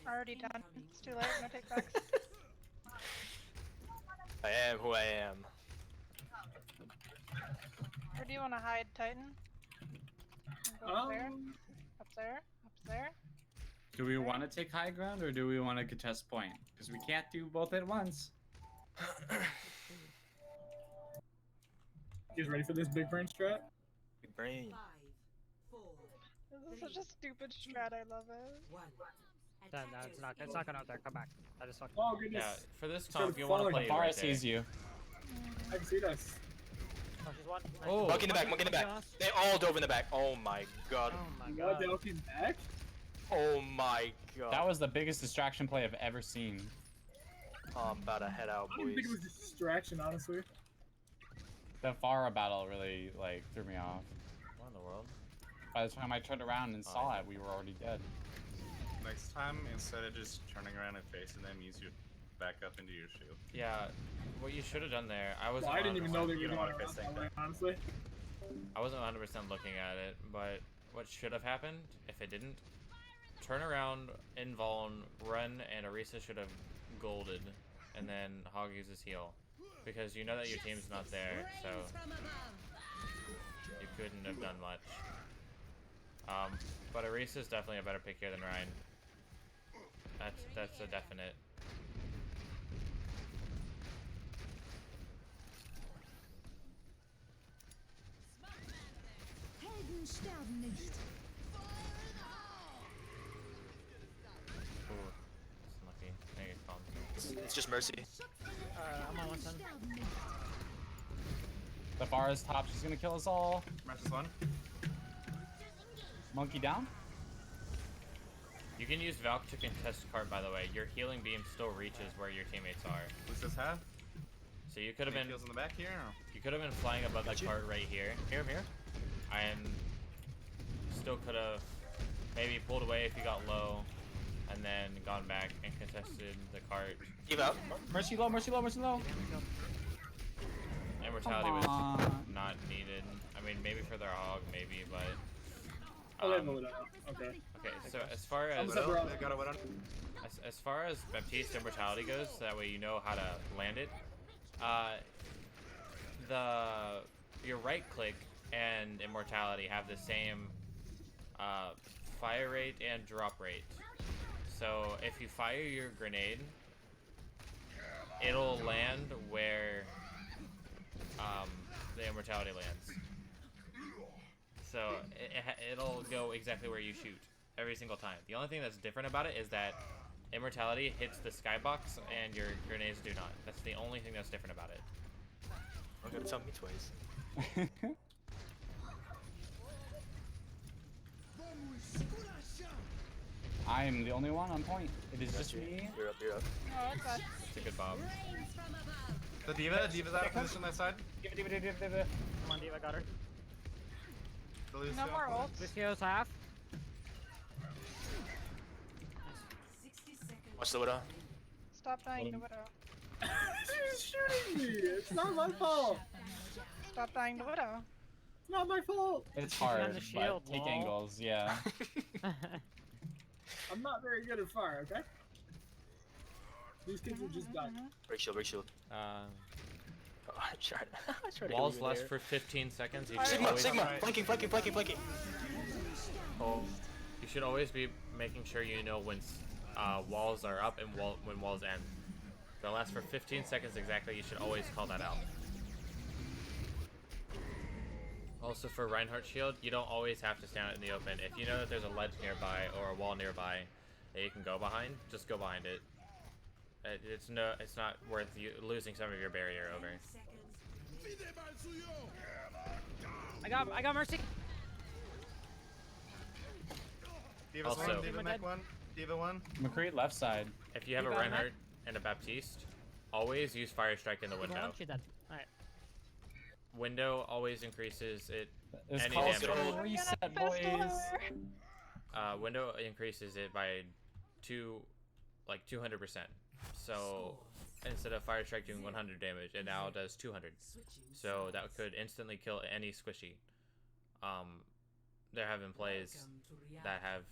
Already done. It's too late. No take backs. I am who I am. Where do you want to hide, Titan? Go up there. Up there. Up there. Do we want to take high ground or do we want to contest point? Because we can't do both at once. You guys ready for this big brain strat? Big brain. 5, 4, This is such a stupid strat. I love it. 1. No, it's not gonna out there. Come back. I just fucking. Oh goodness. Yeah, for this Sort comp, of you want to falling play Farah right there. sees you. I can see this. Oh, she's one. Oh, Monkey in the back, monkey in the back. They all dove in the back. Oh my god. Oh my What, god. they all came back? Oh my god. That was the biggest distraction play I've ever seen. Oh, I'm about to head out, I don't even think it boys. was a distraction, honestly. The Farah battle really like threw me off. What in the world? By the time I turned around and saw it, we were already dead. Next time, instead of just turning around and facing them, use your back up into your shield. Yeah, what you should have done there, I wasn't Well, I didn't even know they were you don't going wanna around fist tank that way, that. honestly. I wasn't 100% looking at it, but what should have happened, if it didn't, turn around, invuln, run, and Orisa should have golded, and then Hog uses heal. Because you know that your team's not there, so you couldn't have done much. But Orisa is definitely a better pick here than Ryan. That's a definite. Helden sterben nicht. Ooh, that's lucky. I get calm. It's just mercy. I'm on one son. Sterben nicht. The Farah's top, she's gonna kill us all. Smash one. Monkey down. You can use Valk to contest cart, by the way. Your healing beam still reaches where your teammates are. Who's this have? So you could have Any been kills in the back here? Or? you could have been flying above the cart right here. Here, and still could have maybe pulled away if you got low, and then gone back and contested the cart. Give out. Mercy low, mercy low, mercy low. Immortality was on. not needed. I mean, maybe for their hog, maybe, but. Oh, they have no way to- okay. Okay, so as far as So bro- They got a what on? as far as Baptiste Immortality goes, that way you know how to land it. Your right click and Immortality have the same fire rate and drop rate. So if you fire your grenade, it'll land where the Immortality lands. So it'll go exactly where you shoot every single time. The only thing that's different about it is that Immortality hits the skybox and your grenades do not. That's the only thing that's different about it. Don't gotta tell me twice. I am the only one on point. It is just me. You're up, you're up. Oh, it's bad. It's a good bomb. The Diva's out of position that side. Give it. Come on, Diva, got her. The Lucio. No more ults. Lucio's half. Watch the Widow. Stop dying to Widow. She's shooting me! It's not my fault! Stop dying to Widow. It's not my fault! It's Keep it on hard, the shield, but take lol. angles, yeah. I'm not very good at fire, okay? These kids are just done. Break shield, break shield. Oh, I tried to hit Walls you last there. for 15 seconds. You should Sigma, always, Sigma! Flanking, flanking, flanking, flanking! oh, you should always be making sure you know when walls are up and when walls end. They'll last for 15 seconds exactly. You should always call that out. Also for Reinhardt shield, you don't always have to stand out in the open. If you know that there's a ledge nearby or a wall nearby that you can go behind, just go behind it. It's not worth you losing some of your barrier over. I got Mercy. Diva's Also- one, Diva mech one, Diva one. McCree left side. If you have You a got him, Reinhardt and a Baptiste, always use Fire Strike in the window. She's dead. Alright. Window always increases it. It's Any called damage. a reset, Pistol boys. her. Window increases it by 200%. So instead of Fire Strike doing 100 damage, it now does 200. So that could instantly kill any squishy. there have been plays that have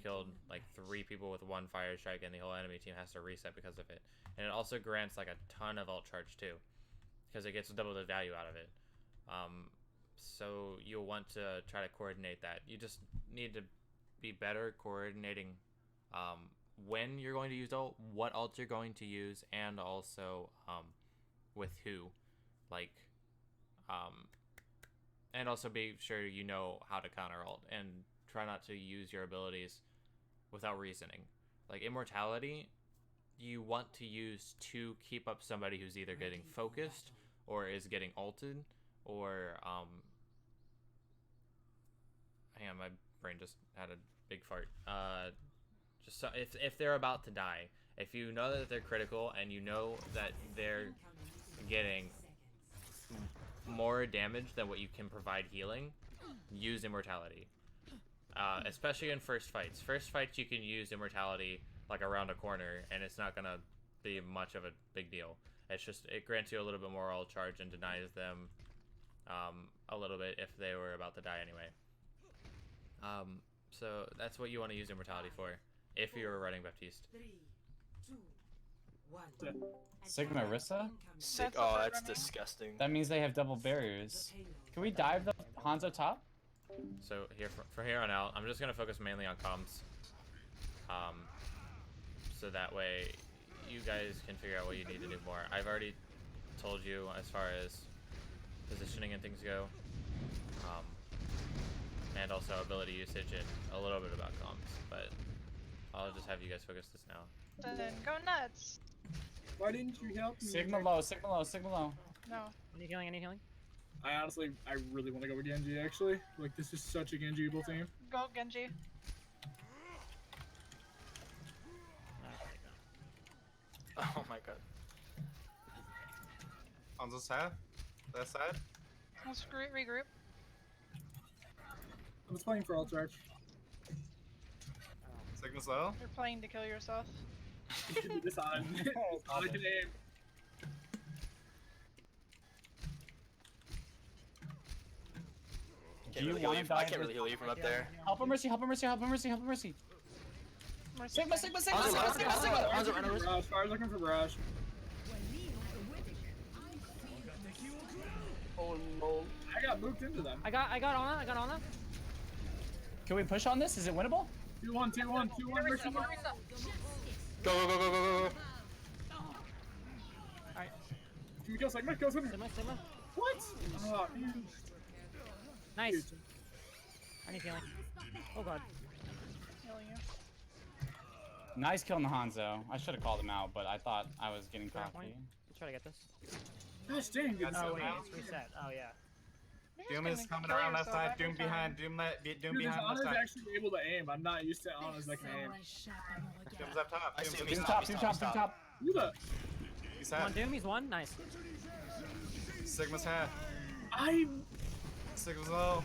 killed like 3 people with 1 fire strike, and the whole enemy team has to reset because of it. And it also grants like a ton of ult charge too, because it gets double the value out of it. So you'll want to try to coordinate that. You just need to be better coordinating when you're going to use ult, what ult you're going to use, and also with who, like and also be sure you know how to counter ult, and try not to use your abilities without reasoning. Like immortality, you want to use to keep up somebody who's either getting focused or is getting ulted, or hang on, my brain just had a big fart. Just so, if they're about to die, if you know that they're critical and you know that they're getting more damage than what you can provide healing, use immortality. Especially in first fights. First fights you can use immortality like around a corner, and it's not gonna be much of a big deal. It's just, it grants you a little bit more ult charge and denies them a little bit if they were about to die anyway. So that's what you want to use immortality for if you're running Baptiste. 3, 2, 1. Sigma Rissa? Sick. That's Oh, what that's I mean. disgusting. That means they have double barriers. Can we dive the Hanzo top? So here from here on out, I'm just gonna focus mainly on comms. So that way you guys can figure out what you need to do more. I've already told you as far as positioning and things go, and also ability usage and a little bit about comms. But I'll just have you guys focus this now. Then go nuts. Why didn't you help me? Sigma low, Sigma low, Sigma low. No. Any healing? Any healing? I really want to go with Genji, actually. Like, this is such a Genji-able team. Go Genji. Oh my god. Hanzo's half? That side? Let's regroup. I was playing for Alt Charge. Sigma's low? You're playing to kill yourself. This on. I can aim. Can't you really heal wanna you. I dive can't with- really heal you from up there. Help him, Mercy, help him, Mercy, help him, Mercy, help him, Mercy. Mercy. Sigma, Sigma, Sigma, Hanzo, Sigma, Hanzo, Sigma, Hanzo, Sigma. Hanzo, run over. Barrage. Fire's looking for Barrage. Oh no. I got moved into them. I got Ana. Can we push on this? Is it winnable? 2-1, 2-1, 2-1. Mercy. Go, go, go, go, go, go, go. Alright, Can we kill Sigma? Kill Sigma. Sigma. What? Oh, man. Nice. I need healing. Oh god. Healing you. Nice kill on the Hanzo. I should have called him out, but I thought I was getting Fair cocky. point. Let's try to get this. Gosh dang, good That's Oh so wait, bad. it's reset. Oh yeah. You're Doom just is gonna coming kill around that yourself side. every Doom time. behind. Doom Dude, behind Ana's that side. actually able to aim. I'm not used to Ana's that can aim. Doom's up top. I see him. Doom Stop, top, stop, Doom top, stop. Doom top. You the? He's One half. Doom, he's one. Nice. Sigma's half. I'm Sigma's low.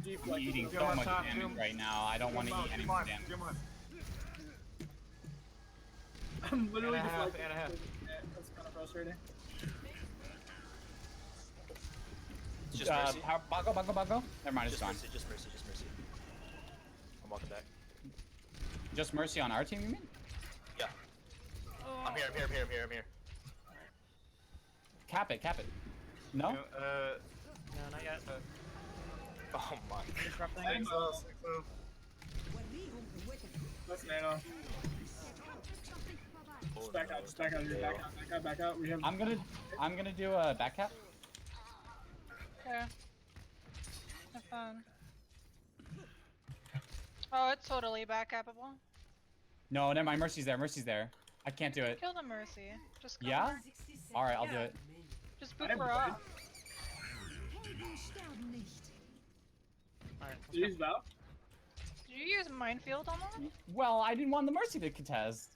deflected. Eating Doom so up much top, damage Doom. right now. I don't want to Doom eat up, any Doom more on, damage. Doom on. I'm literally And a half, deflected. and a half. Yeah, that's kind of frustrating. Just mercy. Bago. Never mind, it's Just gone. mercy. Just mercy. Just mercy. I'm walking back. Just Mercy on our team, you mean? Yeah. I'm here. I'm here. I'm here. I'm here. I'm here. Cap it. No? No, No, not yet. Oh my. Disrupting. Six low, 6 low. That's Nano. Oh, Just back no. out. Just back out. Yeah. Back out. We have. I'm gonna do a back cap. Okay. Have fun. Oh, it's totally back capable. No, never mind. Mercy's there. I can't do it. Kill the Mercy. Just go. Yeah? Alright, I'll do it. Just I boop have her blade. off. Helden sterben nicht. Alright, Did you use Val? Did you use minefield on that? Well, I didn't want the Mercy to contest.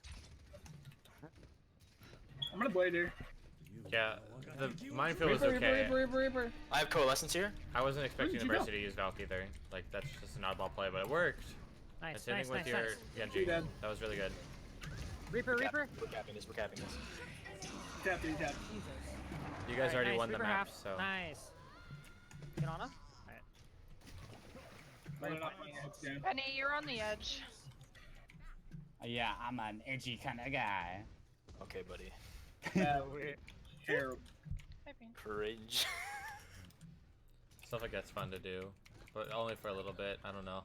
I'm gonna blade here. Yeah, the minefield was Reaper, okay. Reaper. I have coalescence here. I wasn't expecting did the you go? Mercy to use Valk either. Like, that's just an oddball play, but it worked. Nice, It's hitting nice, with nice, your nice. Genji. You dead. That was really good. Reaper. We're capping this. We're capping this. Tap. You guys already nice. won the Reaper map, half. so. Nice. Get on him. Alright. Running up my head again. Penny, you're on the edge. Yeah, I'm an edgy kind of guy. Okay, buddy. Terrible. Maybe. Cringe. Stuff like that's fun to do, but only for a little bit. I don't know.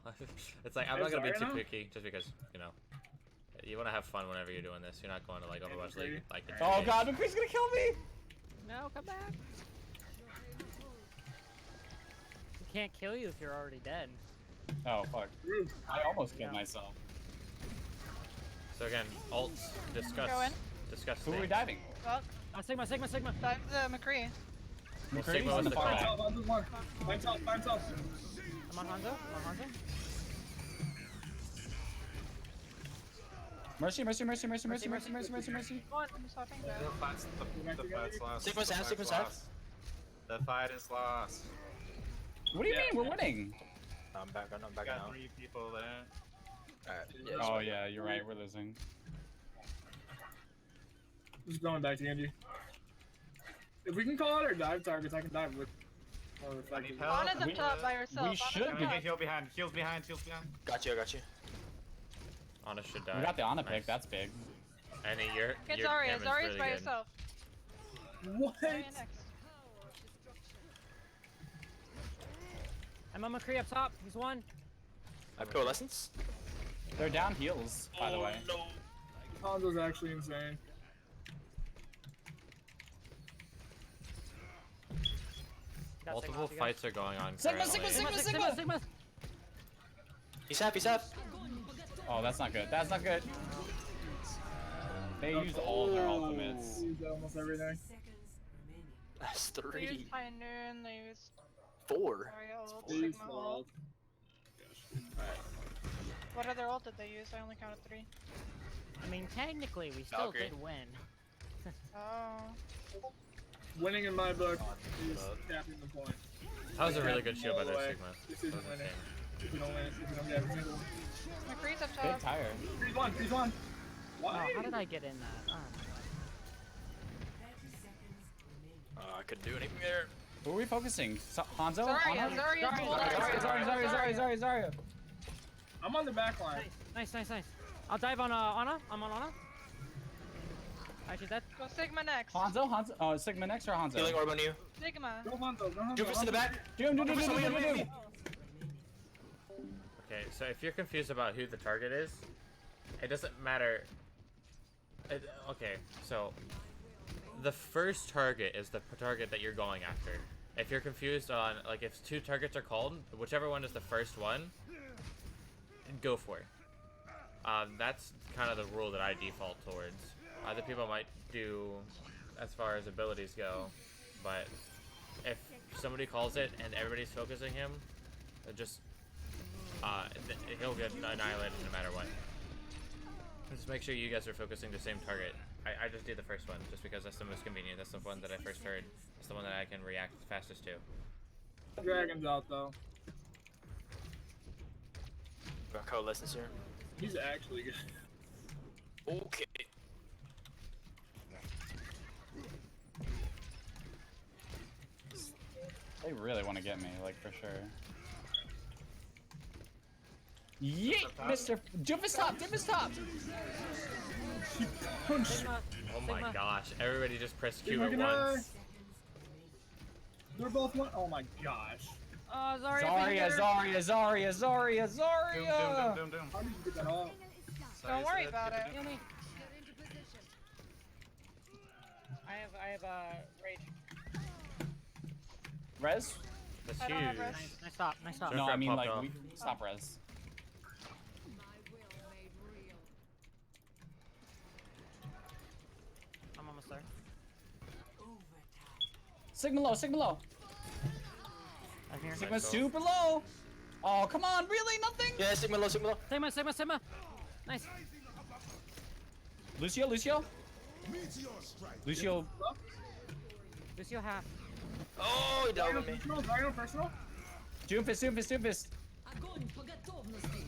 It's like I'm Hey, not gonna be too Zarya? picky, just because you want to have fun whenever you're doing this. You're not going to like Overwatch League like. in 2 Oh days. god, McCree's gonna kill me! No, come back. We can't kill you if you're already dead. Oh fuck. Rude. I almost killed myself. So again, ults, discuss. Go in. Discuss. Who are we things. diving? Well, Sigma. dive the McCree. Well, McCree's Sigma on was the the far call. back. Hands off, one. Hands off, hands off. I'm on Hanzo. Mercy. Come on, I'm stopping that. The fight's lost. Sigma's The half, fight's Sigma's half. lost. The fight is lost. What do you Yeah. mean? We're winning. I'm back We now. got 3 people there. Alright. Oh yeah, you're right. We're losing. Just going back to Angie. If we can call out our dive targets, I can dive with. Or if I I need can. help. Anna's up top by herself. we Anna's should up be. top. Okay, heal behind. Heals behind. Heals behind. Got you. Ana should die. We got the Ana Nice. pick. That's big. Annie, you're. Get you're Zarya. Evan's Zarya's really by good. herself. What? Zarya next. I'm on McCree up top. He's one. I have coalescence. They're down heals, by the way. No. Hanzo's actually insane. Got Multiple Sigma, you guys. fights are going on Sigma, currently. Sigma. He's half. Oh, that's not good. That's not good. They used all their ultimates. Used almost everything. Seconds remaining. That's They 3. used Pioneer, they used 4. Zarya ult, They used Sigma all. ult. What other ult did they use? I only counted 3. I mean, technically, we still Valkyrie. did win. Oh. Winning in my book is capping the point. That was a really good shield by All the their way. Sigma. This That isn't was winning. insane. If we don't win, if we don't get every single one. McCree's up Big top. tire. Freeze one, freeze one. Oh, Why? how did I get in that? Oh, 30 seconds remaining. I couldn't do anything there. Who are we focusing? Hanzo? Zarya, Ana? Zarya, Zarya. I'm on the back line. nice. I'll dive on Ana. I'm on Ana. Actually, that. Go Sigma next. Hanzo? Oh, Sigma next or Hanzo? Healing orb on you. Sigma. Go Hanzo, go Hanzo. Doofus in the back. Doom. Okay, so if you're confused about who the target is, it doesn't matter. Okay, so the first target is the target that you're going after. If you're confused on, like, if 2 targets are called, whichever one is the first one, go for it. That's kind of the rule that I default towards. Other people might do as far as abilities go, but if somebody calls it and everybody's focusing him, just he'll get annihilated no matter what. Just make sure you guys are focusing the same target. I just did the first one just because that's the most convenient. That's the one that I first heard. That's the one that I can react fastest to. Dragon's out though. Got coalescence here. He's actually good. Okay. They really want to get me, like, for sure. Yeet, Mr. Doofus top! Sigma. Oh my Sigma. gosh! Everybody just pressed Q Sigma at can I? once. They're both one. Oh my gosh. Oh, Zarya. Zarya! Doom. How did you get that off? Don't worry about it. Heal me. I have rage. Res? That's I don't have huge. res. Nice stop. Sure. No, I mean, Popped like, off. we stop res. I'm almost there. Sigma low. I'm here. Sigma's super low. Oh, come on, really? Nothing? Yeah, Sigma low. Sigma. Nice. Lucio? Lucio, Lucio half. Oh, he died with me. Personal? Doofus. Огонь по готовности.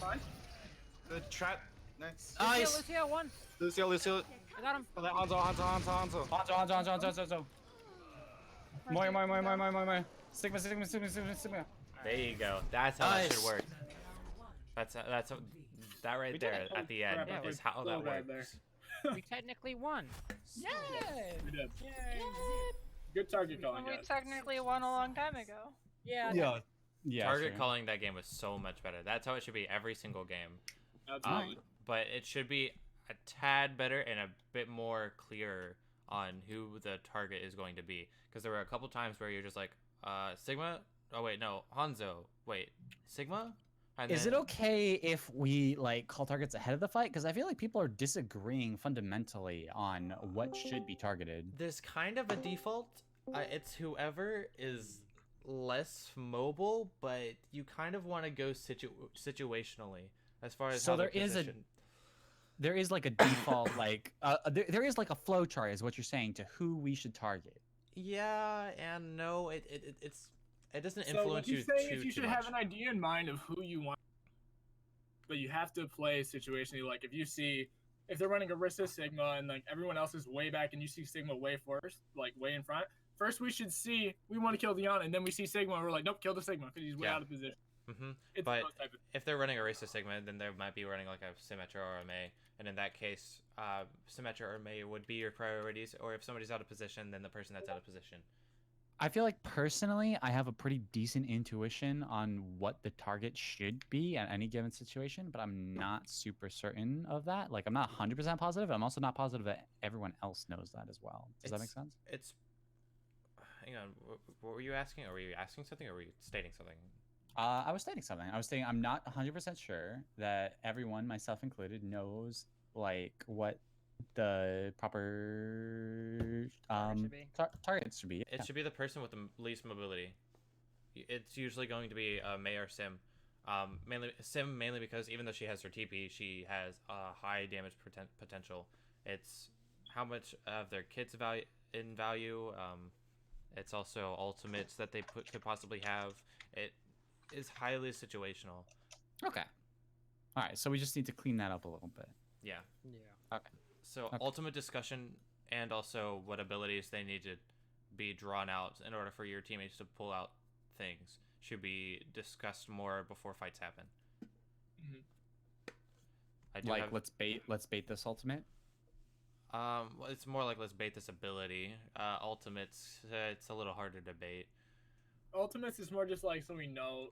Fine. The trap. Nice. Nice. Lucio, one. Lucio. I got him. Hanzo. Hanzo. More. Sigma. Alright, There you go. That's how that should Nice. work. That right We did there it. at the end Crap, I is did how so that bad works. We technically won. We did. Good target calling, We guys. technically won a long time ago. Yeah. Yeah. Target sure. calling that game was so much better. That's how it should be every single game. Absolutely. But it should be a tad better and a bit more clear on who the target is going to be. Because there were a couple times where you're just like, Sigma? Oh wait, no, Hanzo. Wait, Sigma? And Is then- it okay if we like call targets ahead of the fight? Because I feel like people are disagreeing fundamentally on what should be targeted. There's kind of a default. It's whoever is less mobile, but you kind of want to go situationally as far as So how they're there is a- positioned. There is like a default like there is like a flow chart, is what you're saying, to who we should target. Yeah and no. It doesn't So what influence he's you saying too is you should much. have an idea in mind of who you want, but you have to play situationally. Like if they're running Orisa Sigma and like everyone else is way back and you see Sigma way first, like way in front. First, we should see we want to kill Diana, and then we see Sigma, and we're like, nope, kill the Sigma because he's way Yeah. out of position. Mm-hmm. It's But those type of if they're running a Racist Sigma, then they might be running like a Symmetra or a Mei, and in that case, Symmetra or Mei would be your priorities. Or if somebody's out of position, then the person that's out of position. I feel like personally, I have a pretty decent intuition on what the target should be at any given situation, but I'm not super certain of that. Like, I'm not 100% positive. I'm also not positive that everyone else knows that as well. Does that make It's- sense? It's. Hang on. What were you asking? Or were you asking something, or were you stating something? I was stating something. I was saying I'm not 100% sure that everyone, myself included, knows like what the proper should be. targets should be. It should be the person with the least mobility. It's usually going to be Mei or Sim. Mainly because even though she has her TP, she has a high damage potential. It's how much of their kit's value. It's also ultimates that they could possibly have. It is highly situational. Okay. All right. So we just need to clean that up a little bit. Yeah. Yeah. So Okay. ultimate discussion and also what abilities they need to be drawn out in order for your teammates to pull out things should be discussed more before fights happen. Mhm. I do Like have, let's bait this ultimate. well, it's more like let's bait this ability. Ultimates, it's a little harder to bait. Ultimates is more just like so we know,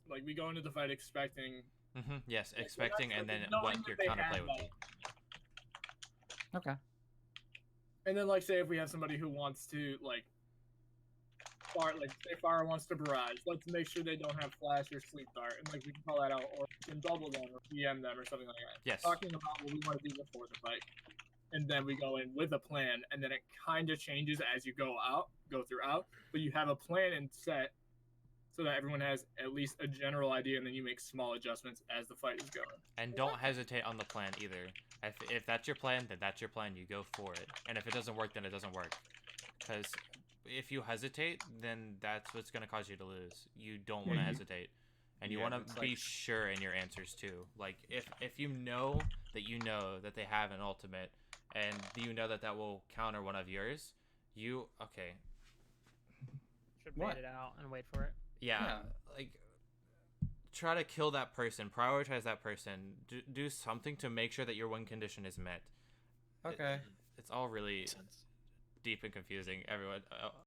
like we go into the fight expecting. Yes, Yeah, so expecting that's and like then knowing what that your they counterplay have would be. Okay. And then like say if we have somebody who wants to like say Fire wants to barrage, let's make sure they don't have flash or sleep dart, and like we can call that out, or we can double them or PM them or something like that. Yes. Talking about what we want to do before the fight, and then we go in with a plan, and then it kind of changes as you go throughout, but you have a plan and set so that everyone has at least a general idea, and then you make small adjustments as the fight is going. And don't hesitate on the plan either. If that's your plan, then that's your plan. You go for it. And if it doesn't work, then it doesn't work. Because if you hesitate, then that's what's going to cause you to lose. You don't want to hesitate. And you Yeah, want it's to be like- sure in your answers too. Like if you know that they have an ultimate and you know that will counter one of yours, okay. Should bait What? it out and wait for it. Yeah, like try to kill that person, prioritize that person, do something to make sure that your win condition is met. Okay. It's all really deep and confusing. Everyone,